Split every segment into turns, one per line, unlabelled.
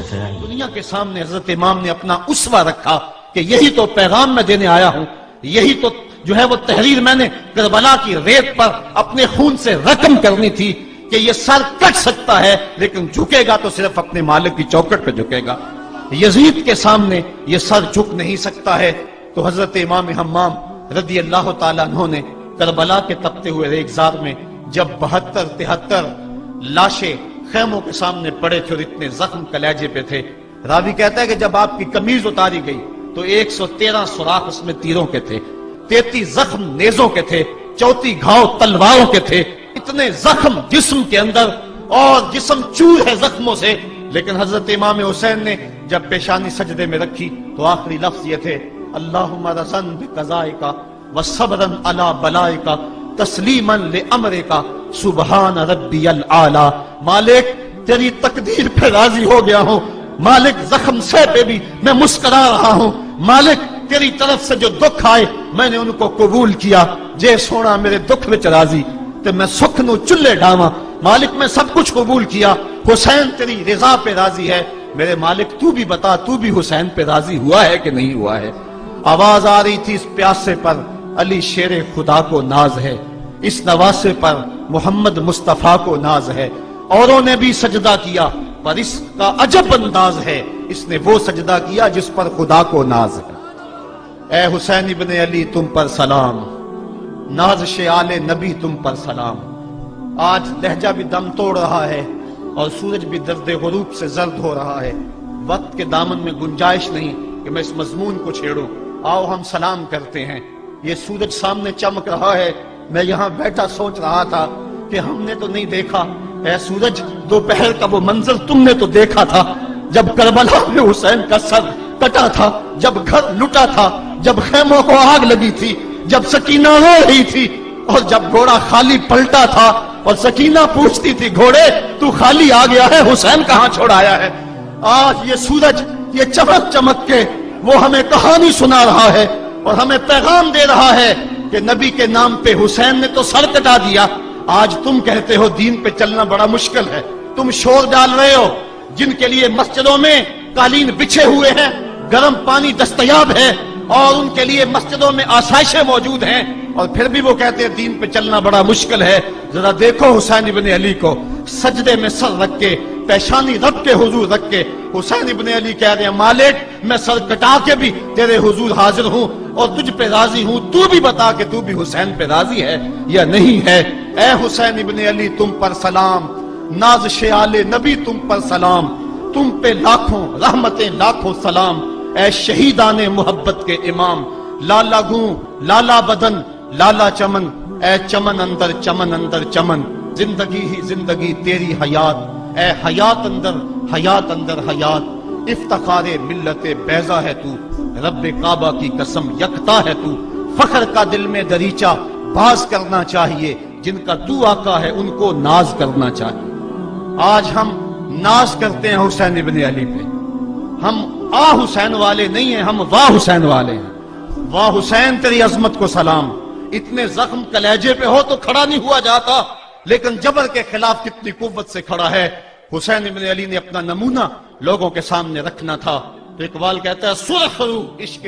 سے آئیں گے۔
دنیا کے سامنے حضرت امام نے اپنا اسوہ رکھا کہ یہی تو پیغام میں دینے آیا ہوں، یہی تو جو ہے وہ تحریر میں نے کربلا کی ریت پر اپنے خون سے رقم کرنی تھی کہ یہ سر کٹ سکتا ہے لیکن جھکے گا تو صرف اپنے مالک کی چوکٹ پہ جھکے گا، یزید کے سامنے یہ سر جھک نہیں سکتا ہے۔ تو حضرت امام حمام رضی اللہ تعالیٰ عنہ نے کربلا کے تپتے ہوئے ریگزار میں جب 72-73 لاشیں خیموں کے سامنے پڑے تھے اور اتنے زخم کلیجے پہ تھے، راوی کہتا ہے کہ جب آپ کی قمیض اتاری گئی تو 113 سوراخ اس میں تیروں کے تھے، 33 زخم نیزوں کے تھے، 34 گھاؤ تلواروں کے تھے، اتنے زخم جسم کے اندر اور جسم چور ہے زخموں سے۔ لیکن حضرت امام حسین نے جب پیشانی سجدے میں رکھی تو آخری لفظ یہ تھے، اللہم رضن بقضائکا وصبرن علی بلائکا تسلیما لامرکا سبحان ربی العالی۔ مالک تیری تقدیر پہ راضی ہو گیا ہوں، مالک زخم سے پہ بھی میں مسکرا رہا ہوں، مالک تیری طرف سے جو دکھ آئے میں نے ان کو قبول کیا، جے سونا میرے دکھ وچ راضی تے میں سکھ نو چلے ڈاواں، مالک میں سب کچھ قبول کیا، حسین تیری رضا پہ راضی ہے، میرے مالک تو بھی بتا تو بھی حسین پہ راضی ہوا ہے کہ نہیں ہوا ہے۔ آواز آ رہی تھی اس پیاسے پر علی شیر خدا کو ناز ہے، اس نواسے پر محمد مصطفیٰ کو ناز ہے، اوروں نے بھی سجدہ کیا پر اس کا عجب انداز ہے، اس نے وہ سجدہ کیا جس پر خدا کو ناز ہے۔ اے حسین ابن علی تم پر سلام، نازش آل نبی تم پر سلام۔ آج لہجہ بھی دم توڑ رہا ہے اور سورج بھی درد غروب سے زرد ہو رہا ہے، وقت کے دامن میں گنجائش نہیں کہ میں اس مضمون کو چھیڑوں، آؤ ہم سلام کرتے ہیں۔ یہ سورج سامنے چمک رہا ہے، میں یہاں بیٹھا سوچ رہا تھا کہ ہم نے تو نہیں دیکھا، اے سورج دوپہر کا وہ منظر تم نے تو دیکھا تھا جب کربلا میں حسین کا سر کٹا تھا، جب گھر لٹا تھا، جب خیموں کو آگ لگی تھی، جب سکینہ رو رہی تھی اور جب گھوڑا خالی پلٹا تھا اور سکینہ پوچھتی تھی گھوڑے تو خالی آ گیا ہے، حسین کہاں چھوڑ آیا ہے۔ آج یہ سورج یہ چمک چمک کے وہ ہمیں کہانی سنا رہا ہے اور ہمیں پیغام دے رہا ہے کہ نبی کے نام پہ حسین نے تو سر کٹا دیا، آج تم کہتے ہو دین پہ چلنا بڑا مشکل ہے، تم شور ڈال رہے ہو، جن کے لیے مسجدوں میں قالین بچھے ہوئے ہیں، گرم پانی دستیاب ہے اور ان کے لیے مسجدوں میں آسائشیں موجود ہیں، اور پھر بھی وہ کہتے ہیں دین پہ چلنا بڑا مشکل ہے۔ ذرا دیکھو حسین ابن علی کو سجدے میں سر رکھ کے، پیشانی رب کے حضور رکھ کے حسین ابن علی کہہ رہے ہیں مالک میں سر کٹا کے بھی تیرے حضور حاضر ہوں اور تجھ پہ راضی ہوں، تو بھی بتا کہ تو بھی حسین پہ راضی ہے یا نہیں ہے۔ اے حسین ابن علی تم پر سلام، نازش آل نبی تم پر سلام، تم پہ لاکھوں رحمتیں لاکھوں سلام، اے شہیدان محبت کے امام، لالا گوں لالا بدن لالا چمن، اے چمن اندر چمن اندر چمن، زندگی ہی زندگی تیری حیات، اے حیات اندر حیات، افتخار ملت بیضا ہے تو، رب کعبہ کی قسم یکتا ہے تو، فخر کا دل میں دریچہ باز کرنا چاہیے، جن کا تو آقا ہے ان کو ناز کرنا چاہیے۔ آج ہم ناز کرتے ہیں حسین ابن علی پہ، ہم آ حسین والے نہیں ہیں، ہم واہ حسین والے ہیں۔ واہ حسین تیری عظمت کو سلام، اتنے زخم کلیجے پہ ہو تو کھڑا نہیں ہوا جاتا، لیکن جبر کے خلاف کتنی قوت سے کھڑا ہے۔ حسین ابن علی نے اپنا نمونہ لوگوں کے سامنے رکھنا تھا، تو اقبال کہتا ہے سرخ رو عشق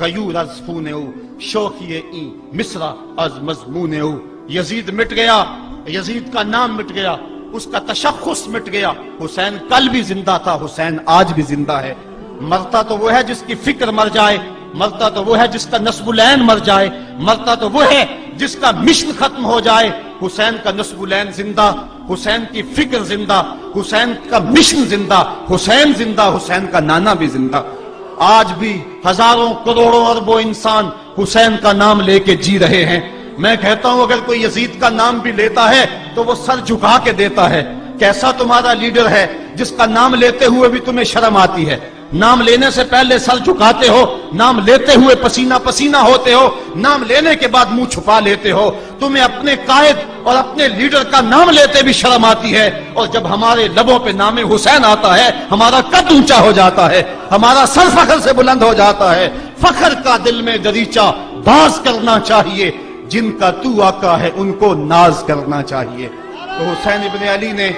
غیور از خون او، شوخی این مصرع از مضمون او۔ یزید مٹ گیا، یزید کا نام مٹ گیا، اس کا تشخص مٹ گیا، حسین کل بھی زندہ تھا، حسین آج بھی زندہ ہے۔ مرتا تو وہ ہے جس کی فکر مر جائے، مرتا تو وہ ہے جس کا نصب العین مر جائے، مرتا تو وہ ہے جس کا مشن ختم ہو جائے۔ حسین کا نصب العین زندہ، حسین کی فکر زندہ، حسین کا مشن زندہ، حسین زندہ، حسین کا نانا بھی زندہ۔ آج بھی ہزاروں کروڑوں اربوں انسان حسین کا نام لے کے جی رہے ہیں۔ میں کہتا ہوں اگر کوئی یزید کا نام بھی لیتا ہے تو وہ سر جھکا کے دیتا ہے۔ کیسا تمہارا لیڈر ہے جس کا نام لیتے ہوئے بھی تمہیں شرم آتی ہے؟ نام لینے سے پہلے سر جھکاتے ہو، نام لیتے ہوئے پسینہ پسینہ ہوتے ہو، نام لینے کے بعد منہ چھپا لیتے ہو۔ تمہیں اپنے قائد اور اپنے لیڈر کا نام لیتے بھی شرم آتی ہے، اور جب ہمارے لبوں پہ نام حسین آتا ہے ہمارا قد اونچا ہو جاتا ہے، ہمارا سر فخر سے بلند ہو جاتا ہے۔ فخر کا دل میں دریچہ باز کرنا چاہیے، جن کا تو آقا ہے ان کو ناز کرنا چاہیے۔ تو حسین ابن علی نے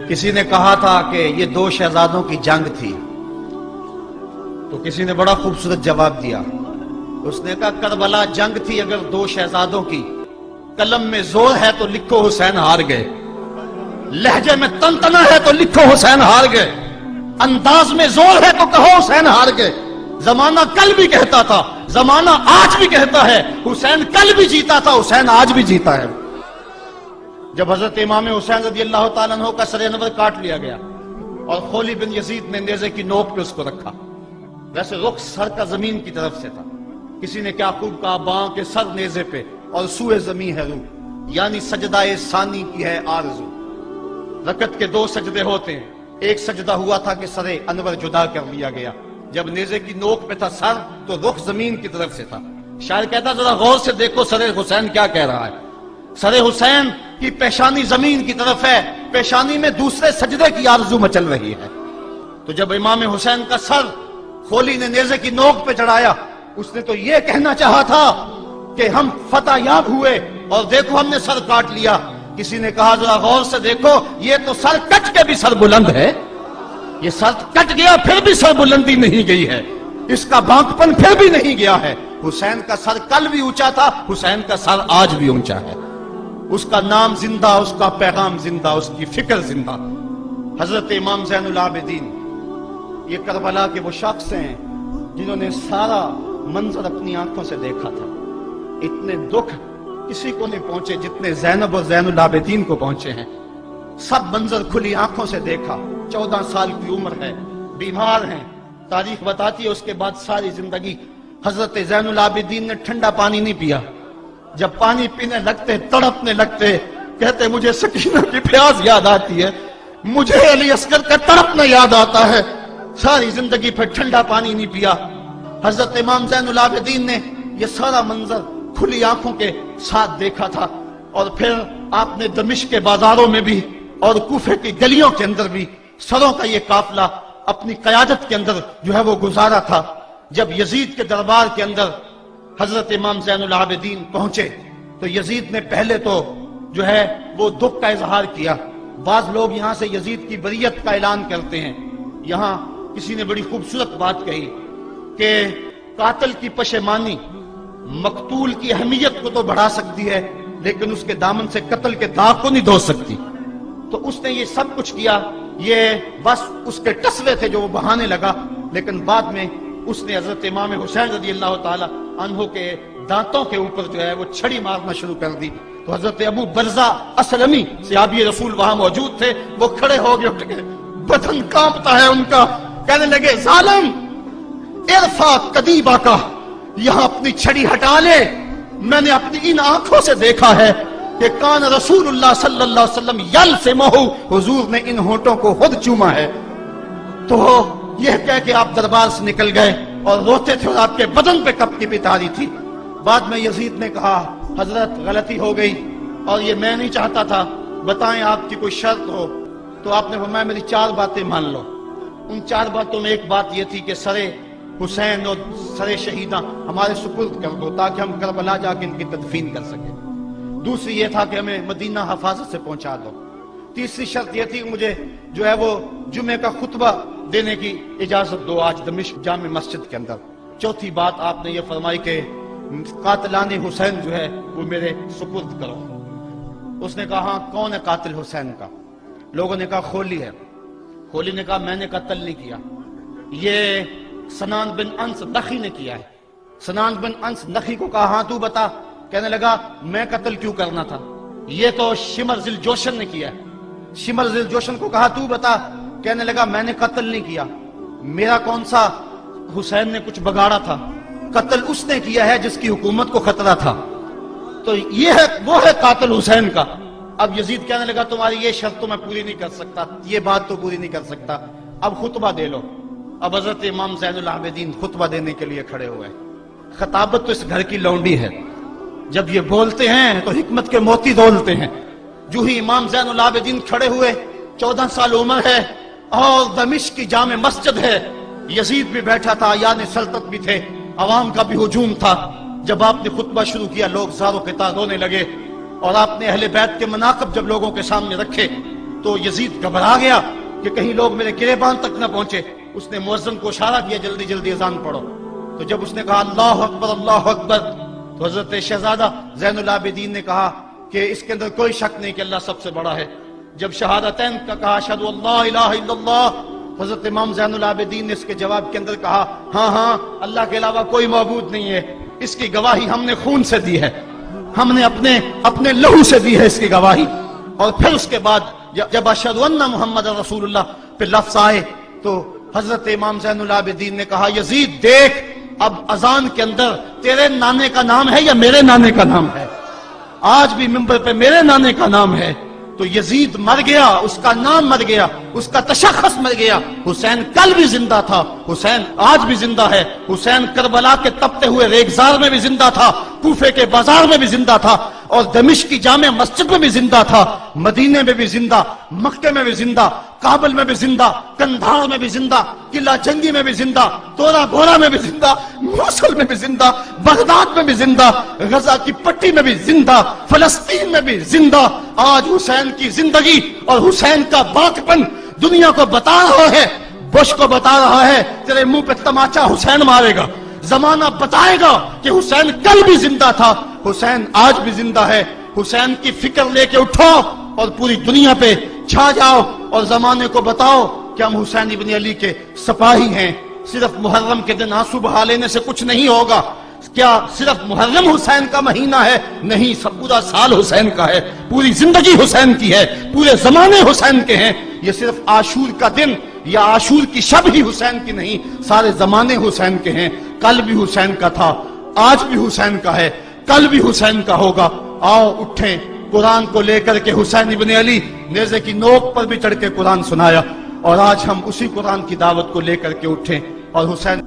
کسی نے کہا تھا کہ یہ دو شہزادوں کی جنگ تھی، تو کسی نے بڑا خوبصورت جواب دیا. اس نے کہا کربلا جنگ تھی اگر دو شہزادوں کی، قلم میں زور ہے تو لکھو حسین ہار گئے، لہجے میں تنتنا ہے تو لکھو حسین ہار گئے، انداز میں زور ہے تو کہو حسین ہار گئے. زمانہ کل بھی کہتا تھا، زمانہ آج بھی کہتا ہے، حسین کل بھی جیتا تھا، حسین آج بھی جیتا ہے. جب حضرت امام حسین رضی اللہ تعالیٰ عنہ کا سر انور کاٹ لیا گیا اور خولی بن یزید نے نیزے کی نوک پہ اس کو رکھا، ویسے رخ سر کا زمین کی طرف سے تھا. کسی نے کیا خوب کہا، باں کے سر نیزے پہ اور سوئے زمین ہے روح، یعنی سجدہ ثانی کی ہے آرزو. رکعت کے دو سجدے ہوتے ہیں، ایک سجدہ ہوا تھا کہ سر انور جدا کر لیا گیا، جب نیزے کی نوک پہ تھا سر تو رخ زمین کی طرف سے تھا. شاعر کہتا ذرا غور سے دیکھو سر حسین کیا کہہ رہا ہے. سر حسین کی پیشانی زمین کی طرف ہے، پیشانی میں دوسرے سجدے کی آرزو مچل رہی ہے. تو جب امام حسین کا سر خولی نے نیزے کی نوک پہ چڑھایا، اس نے تو یہ کہنا چاہا تھا کہ ہم فتح یاب ہوئے اور دیکھو ہم نے سر کاٹ لیا. کسی نے کہا ذرا غور سے دیکھو یہ تو سر کٹ کے بھی سر بلند ہے، یہ سر کٹ گیا پھر بھی سر بلندی نہیں گئی ہے، اس کا بانکپن پھر بھی نہیں گیا ہے. حسین کا سر کل بھی اونچا تھا، حسین کا سر آج بھی اونچا ہے. اس کا نام زندہ، اس کا پیغام زندہ، اس کی فکر زندہ. حضرت امام زین العابدین یہ کربلا کے وہ شخص ہیں جنہوں نے سارا منظر اپنی آنکھوں سے دیکھا تھا. اتنے دکھ کسی کو نہیں پہنچے جتنے زینب اور زین العابدین کو پہنچے ہیں. سب منظر کھلی آنکھوں سے دیکھا. 14 سال کی عمر ہے، بیمار ہیں. تاریخ بتاتی ہے اس کے بعد ساری زندگی حضرت زین العابدین نے ٹھنڈا پانی نہیں پیا. جب پانی پینے لگتے تڑپنے لگتے، کہتے مجھے سکینہ کی پیاس یاد آتی ہے، مجھے علی اصغر کا تڑپنا یاد آتا ہے. ساری زندگی پھر ٹھنڈا پانی نہیں پیا. حضرت امام زین العابدین نے یہ سارا منظر کھلی آنکھوں کے ساتھ دیکھا تھا. اور پھر آپ نے دمشق کے بازاروں میں بھی اور کوفے کی گلیوں کے اندر بھی سروں کا یہ قافلہ اپنی قیادت کے اندر جو ہے وہ گزارا تھا. جب یزید کے دربار کے اندر حضرت امام زین العابدین پہنچے تو یزید نے پہلے تو جو ہے وہ دکھ کا اظہار کیا. بعض لوگ یہاں سے یزید کی بریت کا اعلان کرتے ہیں. یہاں کسی نے بڑی خوبصورت بات کہی کہ قاتل کی پشیمانی مقتول کی اہمیت کو تو بڑھا سکتی ہے لیکن اس کے دامن سے قتل کے داغ کو نہیں دھو سکتی. تو اس نے یہ سب کچھ کیا، یہ بس اس کے ٹسوے تھے جو وہ بہانے لگا. لیکن بعد میں اس نے حضرت امام حسین رضی اللہ تعالی عنہ کے دانتوں کے اوپر جو ہے وہ چھڑی مارنا شروع کر دی. تو حضرت ابو برزہ اسلمی صحابی رسول وہاں موجود تھے، وہ کھڑے ہو گئے، اٹھ گئے، بدن کانپتا ہے ان کا. کہنے لگے ظالم ارفع قدیبہ کا، یہاں اپنی چھڑی ہٹا لے. میں نے اپنی ان آنکھوں سے دیکھا ہے کہ کان رسول اللہ صلی اللہ علیہ وسلم یلسمہ، حضور نے ان ہونٹوں کو خود چوما ہے. تو یہ کہہ کہ آپ دربار سے نکل گئے اور روتے تھے اور آپ کے بدن پہ کپ کی پتاری تھی. بعد میں یزید نے کہا حضرت غلطی ہو گئی اور یہ میں نہیں چاہتا تھا، بتائیں آپ کی کوئی شرط ہو. تو آپ نے فرمایا میری 4 باتیں مان لو. ان 4 باتوں میں ایک بات یہ تھی کہ سر حسین اور سر شہیداں ہمارے سپرد کر دو تاکہ ہم کربلا جا کے ان کی تدفین کر سکیں. دوسری یہ تھا کہ ہمیں مدینہ حفاظت سے پہنچا دو. تیسری شرط یہ تھی کہ مجھے جو ہے وہ جمعے کا خطبہ دینے کی اجازت دو آج دمشق جامع مسجد کے اندر. چوتھی بات آپ نے یہ فرمائی کہ قاتلان حسین جو ہے وہ میرے سپرد کرو. اس نے کہا ہاں کون ہے قاتل حسین کا؟ لوگوں نے کہا خولی ہے. خولی نے کہا میں نے قتل نہیں کیا، یہ سنان بن انس نخی نے کیا ہے. سنان بن انس نخی کو کہا ہاں تو بتا. کہنے لگا میں قتل کیوں کرنا تھا، یہ تو شمر ذل جوشن نے کیا ہے. شمر ذل جوشن کو کہا تو بتا. کہنے لگا میں نے قتل نہیں کیا، میرا کون سا حسین نے کچھ بگاڑا تھا، قتل اس نے کیا ہے جس کی حکومت کو خطرہ تھا. تو یہ ہے وہ ہے قاتل حسین کا. اب یزید کہنے لگا تمہاری یہ شرط تو میں پوری نہیں کر سکتا، یہ بات تو پوری نہیں کر سکتا، اب خطبہ دے لو. اب حضرت امام زین العابدین خطبہ دینے کے لیے کھڑے ہوئے. خطابت تو اس گھر کی لونڈی ہے، جب یہ بولتے ہیں تو حکمت کے موتی دولتے ہیں. جو ہی امام زین العابدین کھڑے ہوئے، 14 سال عمر ہے اور دمشق کی جامع مسجد ہے. یزید بھی بیٹھا تھا، یعنی سلطنت بھی تھے، عوام کا بھی ہجوم تھا. جب آپ نے خطبہ شروع کیا لوگ زار و قطار رونے لگے اور آپ نے اہل بیت کے مناقب جب لوگوں کے سامنے رکھے تو یزید گھبرا گیا کہ کہیں لوگ میرے گریبان تک نہ پہنچے. اس نے مؤذن کو اشارہ کیا جلدی جلدی اذان پڑھو. تو جب اس نے کہا اللہ اکبر اللہ اکبر تو حضرت شہزادہ زین العابدین نے کہا کہ اس کے اندر کوئی شک نہیں کہ اللہ سب سے بڑا ہے. جب شہادتین کا کہا اشہد ان لا الہ الا اللہ، حضرت امام زین العابدین نے اس کے جواب کے اندر کہا ہاں ہاں اللہ کے علاوہ کوئی معبود نہیں ہے، اس کی گواہی ہم نے خون سے دی ہے، ہم نے اپنے لہو سے دی ہے اس کی گواہی. اور پھر اس کے بعد جب اشہد ان محمد رسول اللہ پہ لفظ آئے تو حضرت امام زین العابدین نے کہا یزید دیکھ اب اذان کے اندر تیرے نانے کا نام ہے یا میرے نانے کا نام ہے؟ آج بھی منبر پہ میرے نانے کا نام ہے. تو یزید مر گیا، اس کا نام مر گیا، اس کا تشخص مر گیا. حسین کل بھی زندہ تھا، حسین آج بھی زندہ ہے. حسین کربلا کے تپتے ہوئے ریگزار میں بھی زندہ تھا، کوفے کے بازار میں بھی زندہ تھا، اور دمشق کی جامع مسجد میں بھی زندہ تھا، مدینے میں بھی زندہ، مکے میں بھی زندہ، کابل میں بھی زندہ، کندھار میں بھی زندہ، قلعہ جنگی میں بھی زندہ، تورا بورا میں بھی زندہ، موصل میں بھی زندہ، بغداد میں بھی زندہ، غزہ کی پٹی میں بھی زندہ، فلسطین میں بھی زندہ. آج حسین کی زندگی اور حسین کا باقپن دنیا کو بتا رہا ہے، بش کو بتا رہا ہے تیرے منہ پہ تماچا حسین مارے گا. زمانہ بتائے گا کہ حسین کل بھی زندہ تھا، حسین آج بھی زندہ ہے. حسین کی فکر لے کے اٹھو اور پوری دنیا پہ چھا جاؤ اور زمانے کو بتاؤ کہ ہم حسین ابن علی کے سپاہی ہیں. صرف محرم کے دن آنسو بہا لینے سے کچھ نہیں ہوگا. کیا صرف محرم حسین کا مہینہ ہے؟ نہیں، سب پورا سال حسین کا ہے، پوری زندگی حسین کی ہے، پورے زمانے حسین کے ہیں. یہ صرف عاشور کا دن یا عاشور کی شب ہی حسین کی نہیں، سارے زمانے حسین کے ہیں. کل بھی حسین کا تھا، آج بھی حسین کا ہے، کل بھی حسین کا ہوگا. آؤ اٹھیں، قرآن کو لے کر کے حسین ابن علی نیزے کی نوک پر بھی چڑھ کے قرآن سنایا، اور آج ہم اسی قرآن کی دعوت کو لے کر کے اٹھیں اور حسین